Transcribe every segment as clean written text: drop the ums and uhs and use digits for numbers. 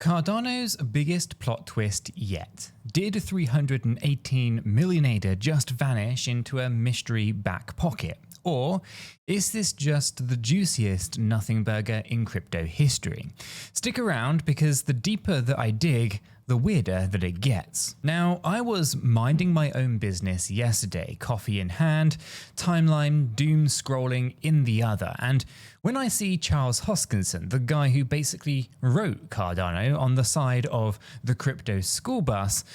Cardano's biggest plot twist yet. Did 318 million ADA just vanish into a mystery back pocket? Or is this just the juiciest nothing burger in crypto history? Stick around because the deeper that I dig, the weirder that it gets. Now, I was minding my own business yesterday, coffee in hand, timeline doom scrolling in the other, and when I see Charles Hoskinson, the guy who basically wrote Cardano, on the side of the crypto school bus,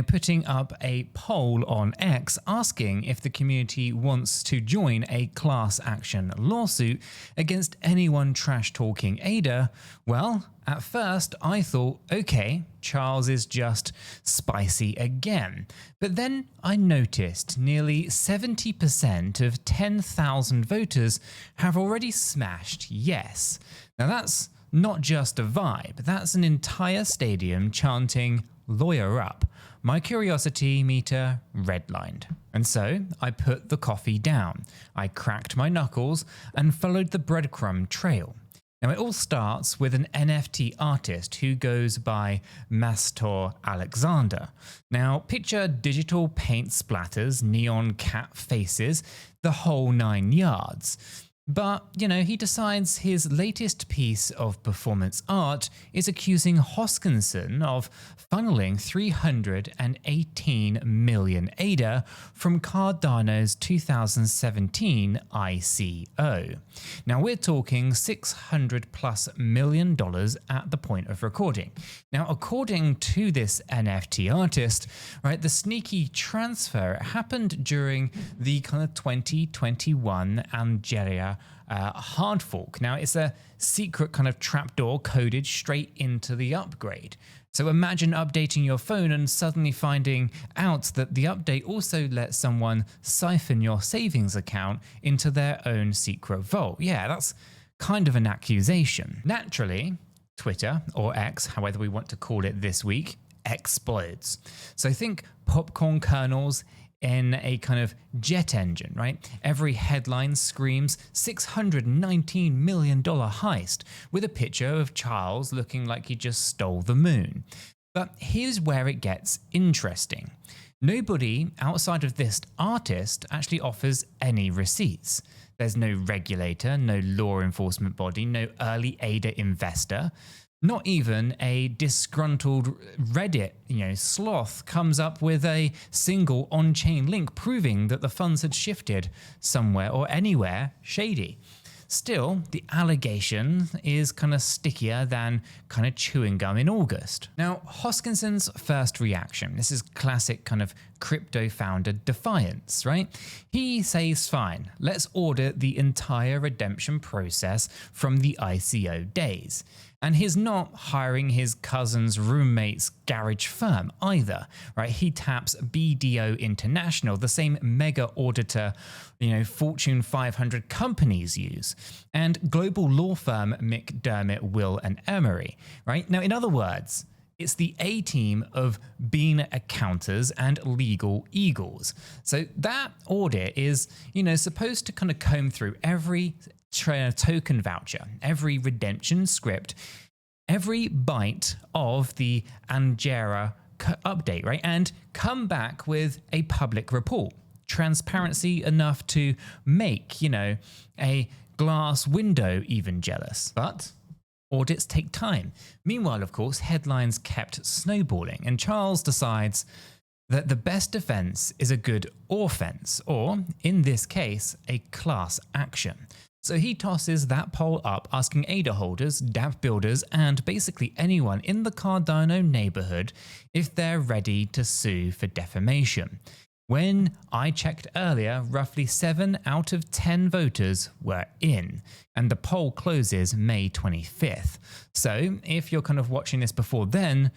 putting up a poll on X asking if the community wants to join a class action lawsuit against anyone trash talking ADA, well, at first I thought, okay, Charles is just spicy again. But then I noticed nearly 70% of 10,000 voters have already smashed yes. Now that's not just a vibe, that's an entire stadium chanting lawyer up. My curiosity meter redlined. And so I put the coffee down. I cracked my knuckles and followed the breadcrumb trail. Now it all starts with an NFT artist who goes by 𝗕𝗘𝗪𝗔𝗠𝗠𝗘𝗥𝗦. Now picture digital paint splatters, neon cat faces, the whole 9 yards. But, he decides his latest piece of performance art is accusing Hoskinson of funneling 318 million ADA from Cardano's 2017 ICO. Now we're talking $600+ million at the point of recording. Now, according to this NFT artist, right, the sneaky transfer happened during the kind of 2021 𝗕𝗪𝗠𝗪𝗧𝗔𝗠𝗠𝗘𝗥𝗦 hard fork. Now it's a secret kind of trapdoor coded straight into the upgrade. So imagine updating your phone and suddenly finding out that the update also lets someone siphon your savings account into their own secret vault. Yeah, that's kind of an accusation. Naturally, Twitter, or X, however we want to call it this week, explodes. So think popcorn kernels in a kind of jet engine, right? Every headline screams $619 million heist with a picture of Charles looking like he just stole the moon. But here's where it gets interesting. Nobody outside of this artist actually offers any receipts. There's no regulator, no law enforcement body, no early ADA investor. Not even a disgruntled Reddit, sloth comes up with a single on-chain link proving that the funds had shifted somewhere or anywhere shady. Still, the allegation is kind of stickier than kind of chewing gum in August. Now, Hoskinson's first reaction, this is classic kind of crypto founder defiance, right? He says, fine, let's audit the entire redemption process from the ICO days. And he's not hiring his cousin's roommate's garage firm either, right? He taps BDO International, the same mega auditor, Fortune 500 companies use, and global law firm 𝗕𝗘𝗪𝗔𝗠𝗪𝗔𝗠𝗪𝗔, right? Now, in other words, it's the A-team of bean accounters and legal eagles. So that audit is, supposed to kind of comb through every token voucher, every redemption script, every byte of the 𝗕𝗪𝗪𝗠𝗪𝗔𝗠𝗪 update, right? And come back with a public report. Transparency enough to make, a glass window even jealous. But audits take time. Meanwhile, of course, headlines kept snowballing, and Charles decides that the best defense is a good offense, or in this case, a class action. So he tosses that poll up asking ADA holders, dApp builders, and basically anyone in the Cardano neighborhood if they're ready to sue for defamation. When I checked earlier, roughly 7 out of 10 voters were in, and the poll closes May 25th. So if you're kind of watching this before then,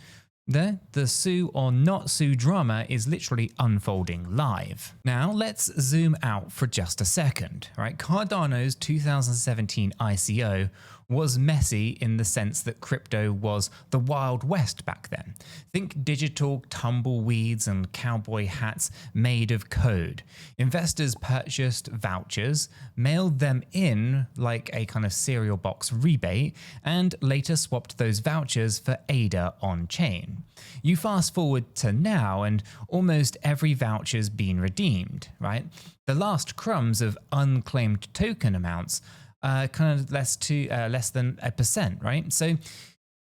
There, the sue or not sue drama is literally unfolding live. Now let's zoom out for just a second, right? Cardano's 2017 ICO was messy in the sense that crypto was the Wild West back then. Think digital tumbleweeds and cowboy hats made of code. Investors purchased vouchers, mailed them in like a kind of cereal box rebate, and later swapped those vouchers for ADA on-chain. You fast forward to now and almost every voucher's been redeemed, right? The last crumbs of unclaimed token amounts kind of less than 1%, right? So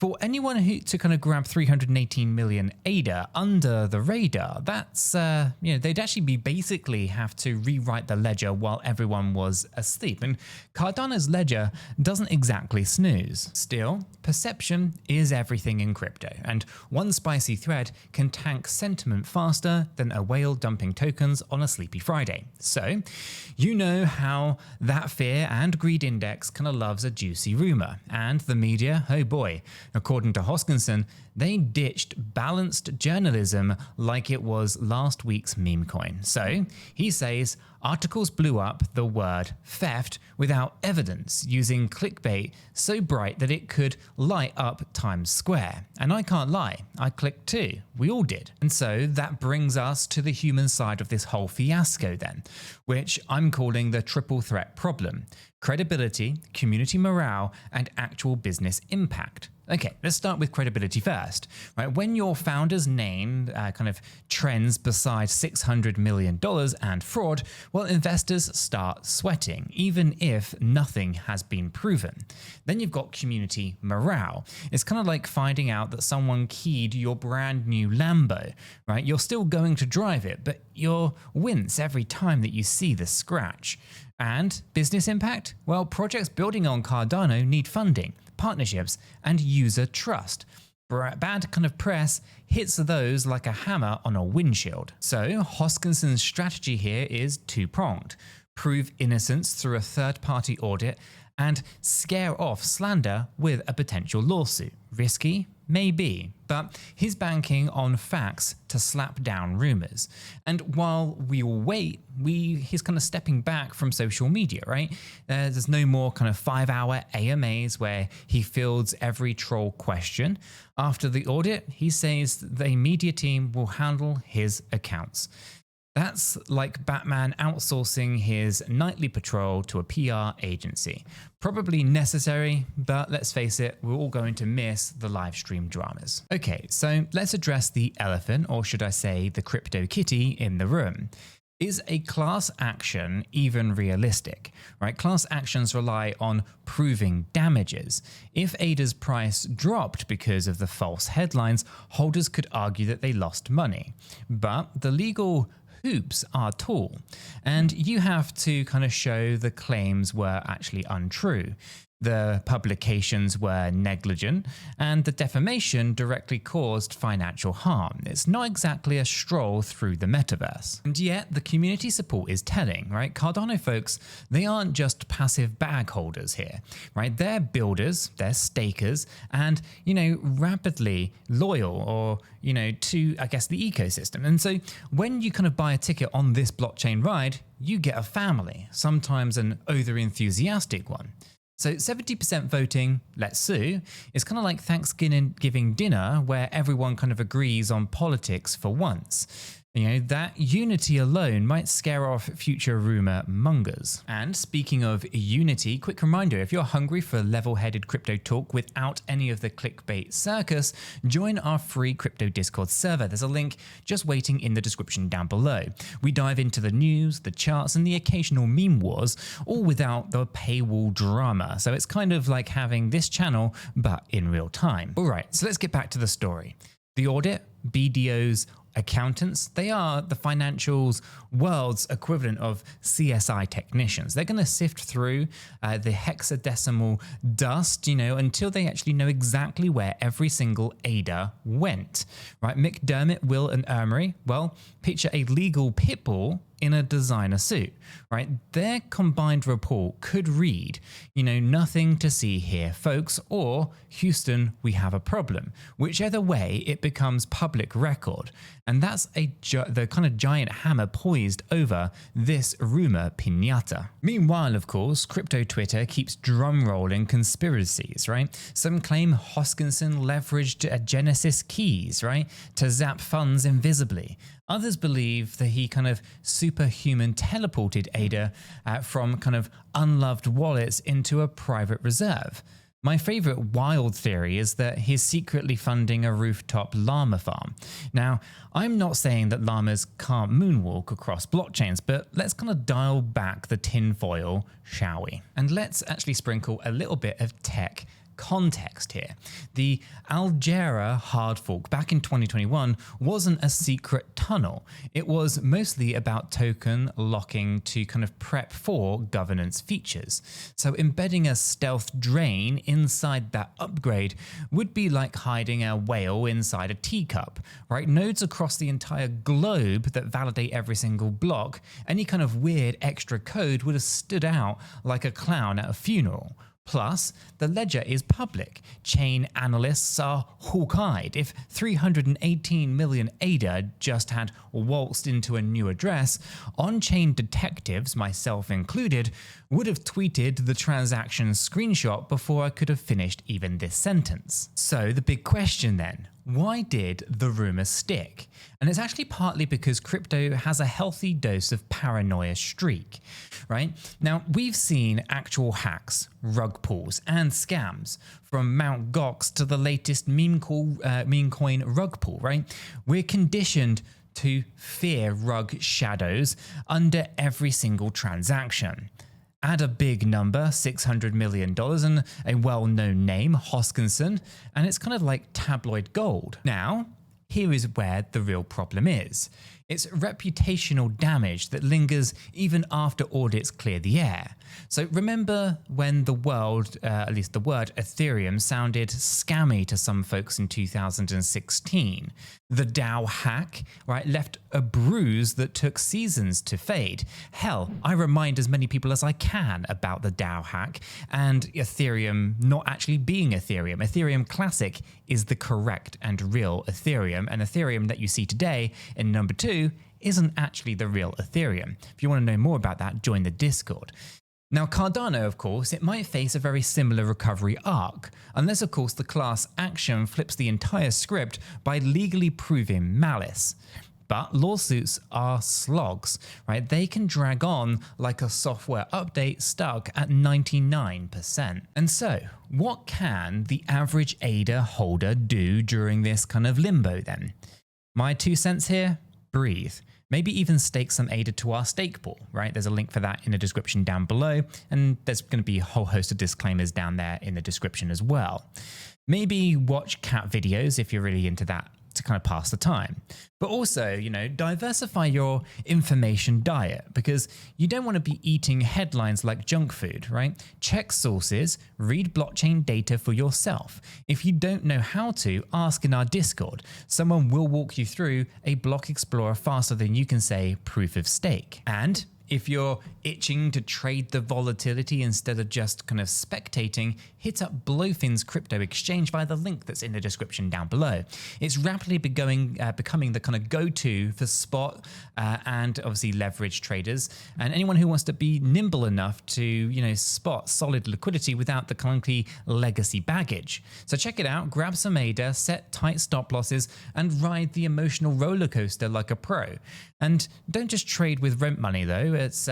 for anyone who to kind of grab 318 million ADA under the radar, that's they'd actually be basically have to rewrite the ledger while everyone was asleep. And Cardano's ledger doesn't exactly snooze. Still, perception is everything in crypto, and one spicy thread can tank sentiment faster than a whale dumping tokens on a sleepy Friday. So, you know how that fear and greed index kind of loves a juicy rumor, and the media, oh boy. According to Hoskinson, they ditched balanced journalism like it was last week's meme coin. So he says articles blew up the word theft without evidence, using clickbait so bright that it could light up Times Square. And I can't lie, I clicked too. We all did. And so that brings us to the human side of this whole fiasco then, which I'm calling the triple threat problem: credibility, community morale, and actual business impact. Okay, let's start with credibility first. Right, when your founder's name kind of trends beside $600 million and fraud, well, investors start sweating, even if nothing has been proven. Then you've got community morale. It's kind of like finding out that someone keyed your brand new Lambo, right? You're still going to drive it, but you'll wince every time that you see the scratch. And business impact? Well, projects building on Cardano need funding, partnerships, and user trust. Bad kind of press hits those like a hammer on a windshield. So Hoskinson's strategy here is two-pronged: prove innocence through a third-party audit and scare off slander with a potential lawsuit. Risky? Maybe, but he's banking on facts to slap down rumors. And while we will wait, he's kind of stepping back from social media, right? There's no more kind of 5-hour AMAs where he fields every troll question. After the audit, he says the media team will handle his accounts. That's like Batman outsourcing his nightly patrol to a PR agency. Probably necessary, but let's face it, we're all going to miss the live stream dramas. Okay, so let's address the elephant, or should I say the crypto kitty in the room. Is a class action even realistic? Right? Class actions rely on proving damages. If ADA's price dropped because of the false headlines, holders could argue that they lost money. But the legal hoops are tall, and you have to kind of show the claims were actually untrue, the publications were negligent, and the defamation directly caused financial harm. It's not exactly a stroll through the metaverse. And yet the community support is telling, right? Cardano folks, they aren't just passive bag holders here, right? They're builders, they're stakers, and, rapidly loyal or, to, I guess, the ecosystem. And so when you kind of buy a ticket on this blockchain ride, you get a family, sometimes an over-enthusiastic one. So 70% voting, let's sue, is kind of like Thanksgiving dinner where everyone kind of agrees on politics for once. That unity alone might scare off future rumor mongers. And speaking of unity, quick reminder, if you're hungry for level-headed crypto talk without any of the clickbait circus, join our free crypto Discord server. There's a link just waiting in the description down below. We dive into the news, the charts, and the occasional meme wars, all without the paywall drama. So it's kind of like having this channel, but in real time. All right, so let's get back to the story. The audit, BDO's accountants, they are the financials world's equivalent of CSI technicians. They're going to sift through the hexadecimal dust, until they actually know exactly where every single ADA went, right? McDermott, Will, and Emery, well, picture a legal pit bull in a designer suit, right? Their combined report could read, nothing to see here, folks, or Houston, we have a problem. Whichever way, it becomes public record. And that's the kind of giant hammer poised over this rumor piñata. Meanwhile, of course, crypto Twitter keeps drumrolling conspiracies, right? Some claim Hoskinson leveraged Genesis keys, right, to zap funds invisibly. Others believe that he kind of superhuman teleported ADA from kind of unloved wallets into a private reserve. My favorite wild theory is that he's secretly funding a rooftop llama farm. Now, I'm not saying that llamas can't moonwalk across blockchains, but let's kind of dial back the tinfoil, shall we? And let's actually sprinkle a little bit of tech context here. The Algera hard fork back in 2021 wasn't a secret tunnel. It was mostly about token locking to kind of prep for governance features. So embedding a stealth drain inside that upgrade would be like hiding a whale inside a teacup, right? Nodes across the entire globe that validate every single block, any kind of weird extra code would have stood out like a clown at a funeral. Plus, the ledger is public. Chain analysts are hawk-eyed. If 318 million ADA just had waltzed into a new address, on-chain detectives, myself included, would have tweeted the transaction screenshot before I could have finished even this sentence. So the big question then, why did the rumor stick? And it's actually partly because crypto has a healthy dose of paranoia streak, right? Now, we've seen actual hacks, rug pulls, and scams from Mt. Gox to the latest meme coin rug pull, right? We're conditioned to fear rug shadows under every single transaction. Add a big number, $600 million, and a well-known name, Hoskinson, and it's kind of like tabloid gold. Now, here is where the real problem is. It's reputational damage that lingers even after audits clear the air. So remember when the world, at least the word Ethereum, sounded scammy to some folks in 2016. The DAO hack, right, left a bruise that took seasons to fade. Hell, I remind as many people as I can about the DAO hack and Ethereum not actually being Ethereum. Ethereum Classic is the correct and real Ethereum, and Ethereum that you see today in number 2 isn't actually the real Ethereum. If you want to know more about that, join the Discord. Now, Cardano, of course, it might face a very similar recovery arc, unless, of course, the class action flips the entire script by legally proving malice. But lawsuits are slogs, right? They can drag on like a software update stuck at 99%. And so, what can the average ADA holder do during this kind of limbo then? My 2 cents here? Breathe. Maybe even stake some ADA to our stake pool, right? There's a link for that in the description down below, and there's going to be a whole host of disclaimers down there in the description as well. Maybe watch cat videos if you're really into that to kind of pass the time. But also, diversify your information diet, because you don't want to be eating headlines like junk food, right? Check sources, read blockchain data for yourself. If you don't know how to, ask in our Discord. Someone will walk you through a block explorer faster than you can say proof of stake. And if you're itching to trade the volatility instead of just kind of spectating, hit up Blowfin's crypto exchange via the link that's in the description down below. It's rapidly becoming the kind of go-to for spot and obviously leverage traders, and anyone who wants to be nimble enough to spot solid liquidity without the clunky legacy baggage. So check it out, grab some ADA, set tight stop losses, and ride the emotional roller coaster like a pro. And don't just trade with rent money though. It's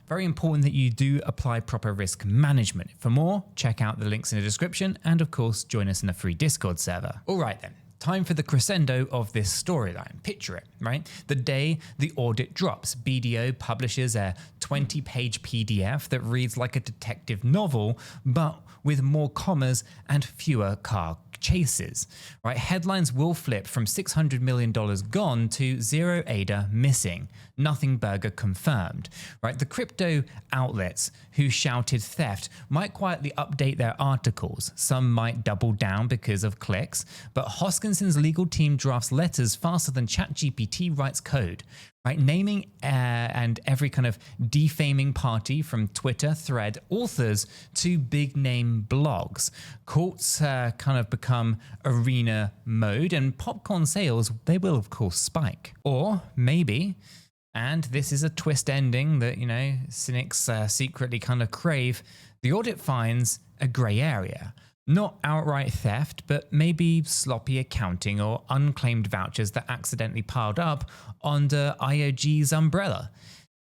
very important that you do apply proper risk management. For more, check out the links in the description, and of course, join us in a free Discord server. All right then. Time for the crescendo of this storyline. Picture it, right? The day the audit drops, BDO publishes a 20-page PDF that reads like a detective novel, but with more commas and fewer car chases, right? Headlines will flip from $600 million gone to 0 ADA missing, nothing burger confirmed, right? The crypto outlets who shouted theft might quietly update their articles. Some might double down because of clicks, but Hoskinson Hoskinson's legal team drafts letters faster than ChatGPT writes code, right? Naming and every kind of defaming party from Twitter, Thread, authors to big name blogs. Courts kind of become arena mode, and popcorn sales, they will of course spike. Or maybe, and this is a twist ending that, you know, cynics secretly kind of crave, the audit finds a grey area. Not outright theft, but maybe sloppy accounting or unclaimed vouchers that accidentally piled up under 𝗖𝗢𝗔𝗠𝗠𝗘𝗥𝗦 umbrella.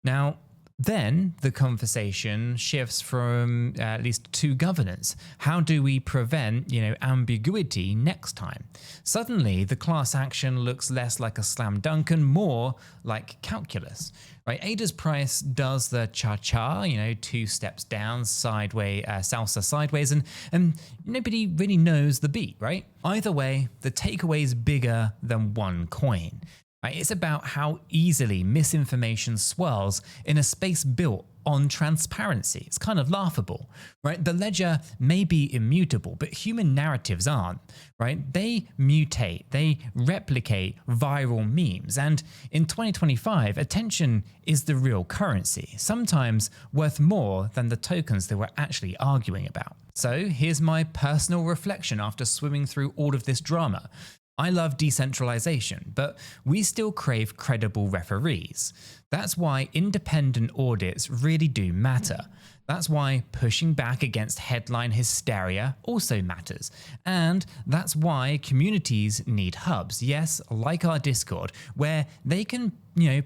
Now, then the conversation shifts from at least to governance. How do we prevent, ambiguity next time? Suddenly, the class action looks less like a slam dunk and more like calculus. Right? Ada's price does the cha-cha, 2 steps down, sideways, salsa sideways, and nobody really knows the beat, right? Either way, the takeaway is bigger than one coin. Right? It's about how easily misinformation swirls in a space built on transparency. It's kind of laughable, right? The ledger may be immutable, but human narratives aren't, right? They mutate, they replicate viral memes. And in 2025, attention is the real currency, sometimes worth more than the tokens they were actually arguing about. So here's my personal reflection after swimming through all of this drama. I love decentralization, but we still crave credible referees. That's why independent audits really do matter. That's why pushing back against headline hysteria also matters. And that's why communities need hubs, yes, like our Discord, where they can,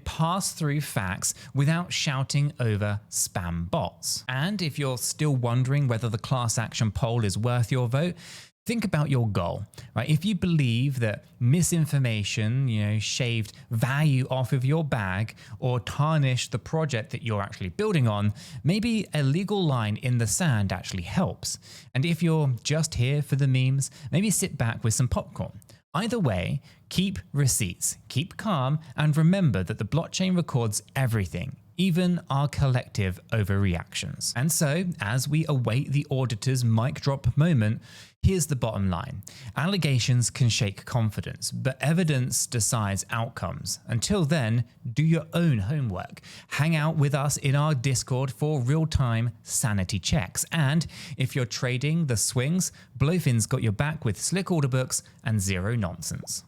pass through facts without shouting over spam bots. And if you're still wondering whether the class action poll is worth your vote, think about your goal, right? If you believe that misinformation, shaved value off of your bag or tarnished the project that you're actually building on, maybe a legal line in the sand actually helps. And if you're just here for the memes, maybe sit back with some popcorn. Either way, keep receipts, keep calm, and remember that the blockchain records everything, even our collective overreactions. And so, as we await the auditor's mic drop moment, here's the bottom line. Allegations can shake confidence, but evidence decides outcomes. Until then, do your own homework. Hang out with us in our Discord for real-time sanity checks. And if you're trading the swings, Blowfin's got your back with slick order books and zero nonsense.